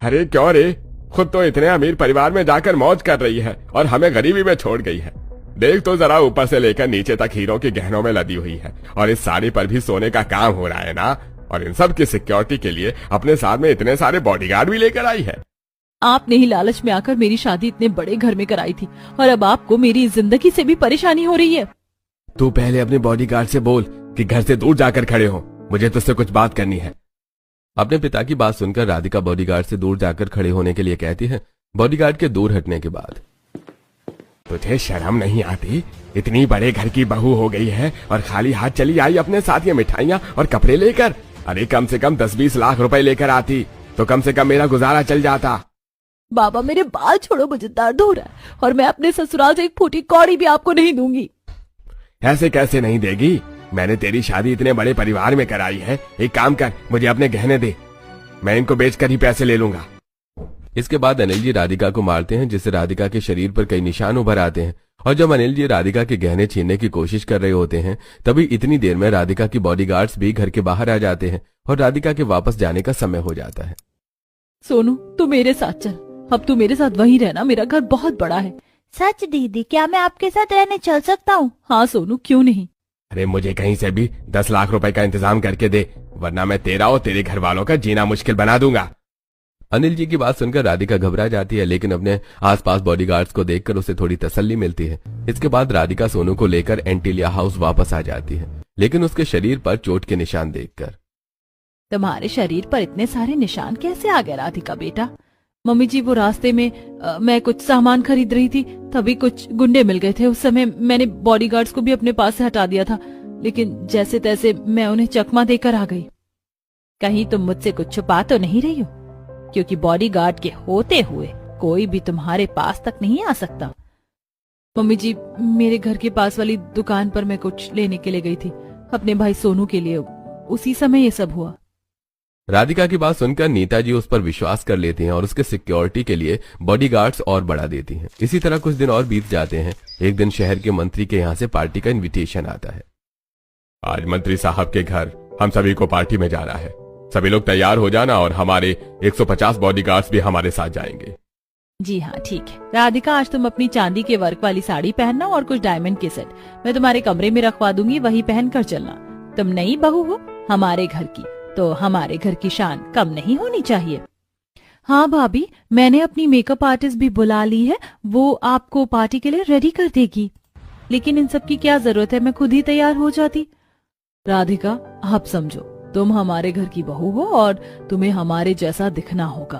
अरे क्यों रे, खुद तो इतने अमीर परिवार में जाकर मौज कर रही है और हमें गरीबी में छोड़ गई है। देख तो जरा, ऊपर से लेकर नीचे तक हीरों के गहनों में लदी हुई है और इस साड़ी पर भी सोने का काम हो रहा है ना। और इन सब की सिक्योरिटी के लिए अपने साथ में इतने सारे बॉडीगार्ड भी लेकर आई है। आपने ही लालच में आकर मेरी शादी इतने बड़े घर में कराई थी और अब आपको मेरी जिंदगी से भी परेशानी हो रही है। तू पहले अपने बॉडीगार्ड से बोल कि घर से दूर जाकर खड़े हो, मुझे तुझसे कुछ बात करनी है। अपने पिता की बात सुनकर राधिका बॉडीगार्ड से दूर जाकर खड़े होने के लिए कहती है। बॉडीगार्ड के दूर हटने के बाद, तुझे शर्म नहीं आती? इतनी बड़े घर की बहू हो गई है और खाली हाथ चली आई अपने साथ ये मिठाइयाँ और कपड़े लेकर। अरे कम से कम 10-20 लाख रुपए लेकर आती तो कम से कम मेरा गुजारा चल जाता। बाबा मेरे बाल छोड़ो, मुझे दर्द हो रहा है और मैं अपने ससुराल से एक फूटी कौड़ी भी आपको नहीं दूंगी। ऐसे कैसे नहीं देगी? मैंने तेरी शादी इतने बड़े परिवार में कराई है। एक काम कर, मुझे अपने गहने दे, मैं इनको बेचकर ही पैसे ले लूंगा। इसके बाद अनिल जी राधिका को मारते हैं, जिससे राधिका के शरीर पर कई निशान उभर आते हैं। और जब अनिल जी राधिका के गहने छीनने की कोशिश कर रहे होते हैं, तभी इतनी देर में राधिका की बॉडीगार्ड्स भी घर के बाहर आ जाते हैं और राधिका के वापस जाने का समय हो जाता है। सोनू, तू मेरे साथ चल, अब तू मेरे साथ वहीं रहना, मेरा घर बहुत बड़ा है। सच दीदी, क्या मैं आपके साथ रहने चल सकता हूँ? हाँ सोनू, क्यों नहीं। अरे मुझे कहीं से भी 10 लाख रुपए का इंतजाम करके दे, वरना मैं तेरा और तेरे घर वालों का जीना मुश्किल बना दूंगा। अनिल जी की बात सुनकर राधिका घबरा जाती है, लेकिन अपने आसपास बॉडीगार्ड्स को देखकर उसे थोड़ी तसल्ली मिलती है। इसके बाद राधिका सोनू को लेकर एंटीलिया हाउस वापस आ जाती है, लेकिन उसके शरीर पर चोट के निशान देखकर। तुम्हारे शरीर पर इतने सारे निशान कैसे आ गए राधिका बेटा? मम्मी जी, वो रास्ते में मैं कुछ सामान खरीद रही थी, तभी कुछ गुंडे मिल गए थे। उस समय मैंने बॉडीगार्ड्स को भी अपने पास से हटा दिया था, लेकिन जैसे तैसे मैं उन्हें चकमा देकर आ गई। कहीं तुम मुझसे कुछ छुपा तो नहीं रही हो? क्योंकि बॉडीगार्ड के होते हुए कोई भी तुम्हारे पास तक नहीं आ सकता। मम्मी जी, मेरे घर के पास वाली दुकान पर मैं कुछ लेने के लिए गई थी अपने भाई सोनू के लिए, उसी समय ये सब हुआ। राधिका की बात सुनकर नीता जी उस पर विश्वास कर लेती हैं और उसके सिक्योरिटी के लिए बॉडीगार्ड्स और बढ़ा देती हैं। इसी तरह कुछ दिन और बीत जाते हैं। एक दिन शहर के मंत्री के यहाँ से पार्टी का इनविटेशन आता है। आज मंत्री साहब के घर हम सभी को पार्टी में जाना है, सभी लोग तैयार हो जाना और हमारे 150 बॉडीगार्ड्स भी हमारे साथ जाएंगे। जी हाँ, ठीक है। राधिका, आज तुम अपनी चांदी के वर्क वाली साड़ी पहनना और कुछ डायमंड के सेट मैं तुम्हारे कमरे में रखवा दूंगी, वही पहन कर चलना। तुम नई बहू हो हमारे घर की, तो हमारे घर की शान कम नहीं होनी चाहिए। हाँ भाभी, मैंने अपनी मेकअप आर्टिस्ट भी बुला ली है, वो आपको पार्टी के लिए रेडी कर देगी। लेकिन इन सब की क्या जरूरत है, मैं खुद ही तैयार हो जाती। राधिका, आप समझो, तुम हमारे घर की बहू हो और तुम्हें हमारे जैसा दिखना होगा।